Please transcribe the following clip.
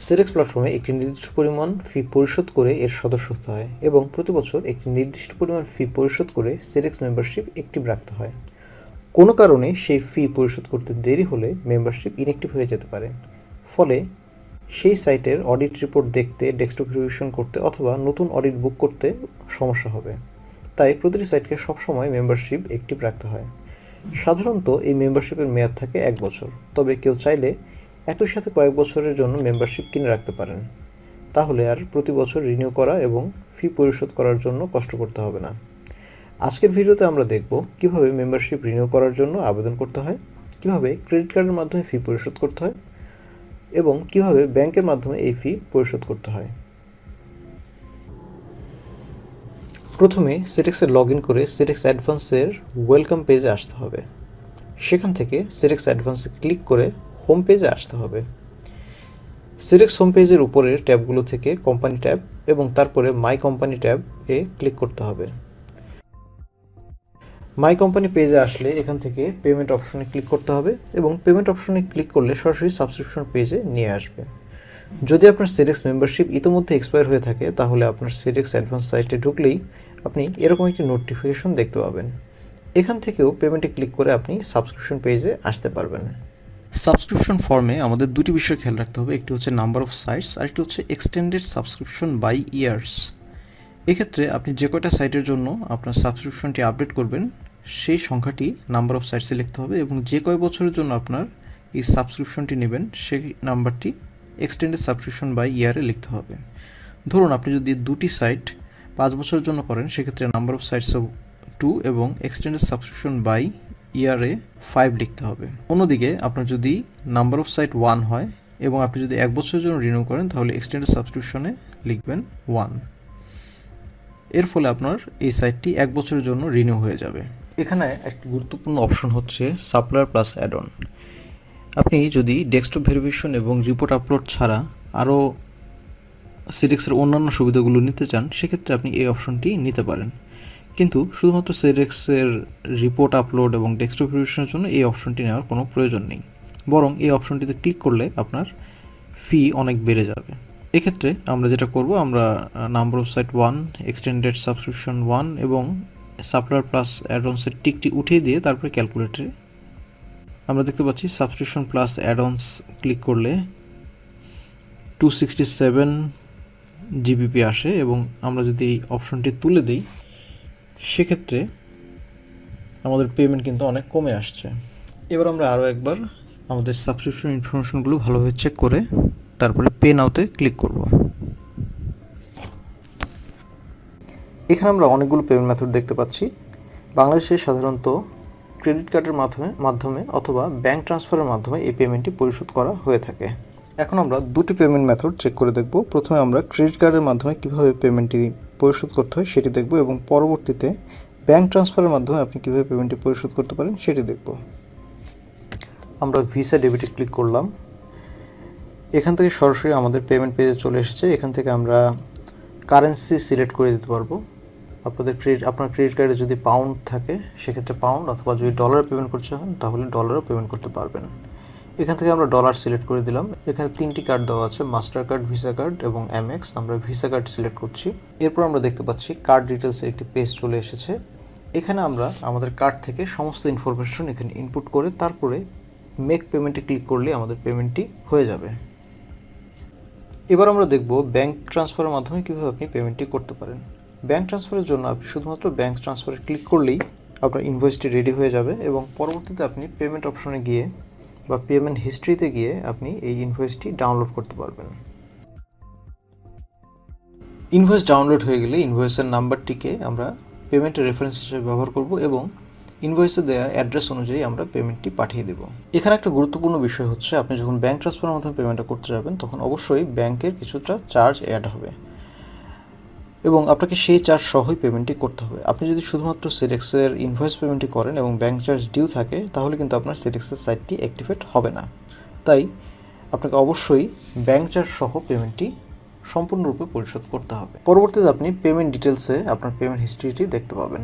সেডেক্স প্ল্যাটফর্মে একটি নির্দিষ্ট পরিমাণ ফি পরিশোধ করে এর সদস্য হতে হয় এবং প্রতি বছর একটি নির্দিষ্ট পরিমাণ ফি পরিশোধ করে সেডেক্স মেম্বারশিপ অ্যাক্টিভ রাখতে হয়। কোনো কারণে সেই ফি পরিশোধ করতে দেরি হলে মেম্বারশিপ ইনঅ্যাক্টিভ হয়ে যেতে পারে। ফলে সেই সাইটের অডিট রিপোর্ট দেখতে, ডেস্কটপ রিভিশন করতে অথবা নতুন অডিট বুক করতে সমস্যা হবে। তাই প্রতিটি সাইটকে সবসময় মেম্বারশিপ অ্যাক্টিভ রাখতে হয়। সাধারণত এই মেম্বারশিপের মেয়াদ থাকে 1 বছর, তবে কেউ চাইলে একই সাথে কয়েক বছরের জন্য মেম্বারশিপ কিনে রাখতে পারেন। তাহলে আর প্রতি বছর রিনিউ করা এবং ফি পরিশোধ করার জন্য কষ্ট করতে হবে না। আজকের ভিডিওতে আমরা দেখব কিভাবে মেম্বারশিপ রিনিউ করার জন্য আবেদন করতে হয়, কিভাবে ক্রেডিট কার্ডের মাধ্যমে ফি পরিশোধ করতে হয় এবং কিভাবে ব্যাংকের মাধ্যমে এই ফি পরিশোধ করতে হয়। প্রথমে সেডেক্সে লগ ইন করে সেডেক্স অ্যাডভান্সের ওয়েলকাম পেজে আসতে হবে। সেখান থেকে সেডেক্স অ্যাডভান্সে ক্লিক করে হোম পেজে আসতে হবে। সেডেক্স হোম পেজের উপরের ট্যাবগুলো থেকে কোম্পানি ট্যাব এবং তারপরে my company tab A click করতে হবে। মাই কোম্পানি পেজে আসলে এখান থেকে পেমেন্ট অপশনে ক্লিক করতে হবে এবং পেমেন্ট অপশনে ক্লিক করলে সরাসরি সাবস্ক্রিপশন পেজে নিয়ে আসবে। যদি আপনার সেডেক্স মেম্বারশিপ ইতিমধ্যে এক্সপায়ার হয়ে থাকে তাহলে আপনার সেডেক্স অ্যাডভান্স সাইটে ঢুকলেই আপনি এরকম একটি নোটিফিকেশন দেখতে পাবেন। এখান থেকেও পেমেন্টে ক্লিক করে আপনি সাবস্ক্রিপশন পেজে আসতে পারবেন। সাবস্ক্রিপশন ফর্মে আমাদের দুটি বিষয় খেয়াল রাখতে হবে, একটি হচ্ছে নাম্বার অফ সাইটস আর একটি হচ্ছে এক্সটেন্ডেড সাবস্ক্রিপশন বাই ইয়ার্স। এক্ষেত্রে আপনি যে কয়টা সাইটের জন্য আপনার সাবস্ক্রিপশনটি আপডেট করবেন সেই সংখ্যাটি নাম্বার অফ সাইটসে লিখতে হবে এবং যে কয় বছরের জন্য আপনার এই সাবস্ক্রিপশনটি নেবেন সেই নাম্বারটি এক্সটেন্ডেড সাবস্ক্রিপশন বাই ইয়ারে লিখতে হবে। ধরুন আপনি যদি দুটি সাইট 5 বছরের জন্য করেন সেক্ষেত্রে নাম্বার অফ সাইটস 2 এবং এক্সটেন্ডেড সাবস্ক্রিপশন বাই ইয়ারে 5 লিখতে হবে। অন্যদিকে আপনার যদি নাম্বার অফ সাইট 1 হয় এবং আপনি যদি 1 বছরের জন্য রিনিউ করেন তাহলে এক্সটেন্ডেড সাবস্ক্রিপশনে লিখবেন 1। এর ফলে আপনার এই সাইটটি 1 বছরের জন্য রিনিউ হয়ে যাবে। এখানে একটি গুরুত্বপূর্ণ অপশন হচ্ছে সাপ্লায়ার প্লাস অ্যাড অন। আপনি যদি ডেস্কটপ ভেরিফিকেশন এবং রিপোর্ট আপলোড ছাড়া আরও সেডেক্সের অন্যান্য সুবিধাগুলো নিতে চান সেক্ষেত্রে আপনি এই অপশনটি নিতে পারেন, কিন্তু শুধুমাত্র সেডেক্সের রিপোর্ট আপলোড এবং ডেস্কটপ ভেরিফিকেশনের জন্য এই অপশনটি নেওয়ার কোনো প্রয়োজন নেই, বরং এই অপশনটিতে ক্লিক করলে আপনার ফি অনেক বেড়ে যাবে। এক্ষেত্রে আমরা যেটা করব, আমরা number of sight 1, extended subscription 1 এবং সাপ্লায়ার প্লাস অ্যাডঅনসের টিকটি উঠিয়ে দিয়ে তারপরে ক্যালকুলেটরে আমরা দেখতে পাচ্ছি সাবস্ক্রিপশন প্লাস অ্যাডঅনস ক্লিক করলে 267 জিবিপি আসে এবং আমরা যদি এই অপশনটি তুলে দিই সেক্ষেত্রে আমাদের পেমেন্ট কিন্তু অনেক কমে আসছে। এবার আমরা আরও একবার আমাদের সাবস্ক্রিপশন ইনফরমেশনগুলো ভালোভাবে চেক করে তারপরে পে নাওতে ক্লিক করব। এখানে আমরা অনেকগুলো পেমেন্ট মেথড দেখতে পাচ্ছি। বাংলাদেশে সাধারণত ক্রেডিট কার্ডের মাধ্যমে অথবা ব্যাংক ট্রান্সফারের মাধ্যমে এই পেমেন্টটি পরিশোধ করা হয়ে থাকে। এখন আমরা দুটি পেমেন্ট মেথড চেক করে দেখব। প্রথমে আমরা ক্রেডিট কার্ডের মাধ্যমে কীভাবে পেমেন্টটি পরিশোধ করতে হয় সেটি দেখব এবং পরবর্তীতে ব্যাংক ট্রান্সফারের মাধ্যমে আপনি কীভাবে পেমেন্টটি পরিশোধ করতে পারেন সেটি দেখব। আমরা ভিসা ডেবিটে ক্লিক করলাম। এখান থেকে সরাসরি আমাদের পেমেন্ট পেজে চলে এসেছে। এখান থেকে আমরা কারেন্সি সিলেক্ট করে দিতে পারবো। আপনার ক্রেডিট কার্ডে যদি পাউন্ড থাকে সেক্ষেত্রে পাউন্ড, অথবা যদি ডলারে পেমেন্ট করতে চান তাহলে ডলারও পেমেন্ট করতে পারবেন। এখান থেকে আমরা ডলার সিলেক্ট করে দিলাম। এখানে 3টি কার্ড দেওয়া আছে, মাস্টার কার্ড, ভিসা কার্ড এবং এমএক্স। আমরা ভিসা কার্ড সিলেক্ট করছি। এরপর আমরা দেখতে পাচ্ছি কার্ড ডিটেলসের একটি পেজ চলে এসেছে। এখানে আমরা আমাদের কার্ড থেকে সমস্ত ইনফরমেশন এখানে ইনপুট করে তারপরে মেক পেমেন্টে ক্লিক করলে আমাদের পেমেন্টটি হয়ে যাবে। এবার আমরা দেখব ব্যাংক ট্রান্সফারের মাধ্যমে কীভাবে আপনি পেমেন্টটি করতে পারেন। ব্যাংক ট্রান্সফারের জন্য আপনি শুধুমাত্র ব্যাংক ট্রান্সফারে ক্লিক করলেই আপনার ইনভয়েসটি রেডি হয়ে যাবে এবং পরবর্তীতে আপনি পেমেন্ট অপশনে গিয়ে বা পেমেন্ট হিস্ট্রিতে গিয়ে আপনি এই ইনভয়েসটি ডাউনলোড করতে পারবেন। ইনভয়েস ডাউনলোড হয়ে গেলে ইনভয়েসের নাম্বারটিকে আমরা পেমেন্টের রেফারেন্স হিসেবে ব্যবহার করব এবং ইনভয়েসে দেওয়া অ্যাড্রেস অনুযায়ী আমরা পেমেন্টটি পাঠিয়ে দেব। এখানে একটা গুরুত্বপূর্ণ বিষয় হচ্ছে, আপনি যখন ব্যাংক ট্রান্সফারের মাধ্যমে পেমেন্টটা করতে যাবেন তখন অবশ্যই ব্যাংকের কিছুটা চার্জ অ্যাড হবে এবং আপনাকে সেই চার্জ সহই পেমেন্টটি করতে হবে। আপনি যদি শুধুমাত্র সেডেক্সের ইনভয়েস পেমেন্টটি করেন এবং ব্যাংক চার্জ ডিউ থাকে তাহলে কিন্তু আপনার সেডেক্সের সাইটটি অ্যাক্টিভেট হবে না। তাই আপনাকে অবশ্যই ব্যাংক চার্জ সহ পেমেন্টটি সম্পূর্ণরূপে পরিশোধ করতে হবে। পরবর্তীতে আপনি পেমেন্ট ডিটেলসে আপনার পেমেন্ট হিস্ট্রিটি দেখতে পাবেন।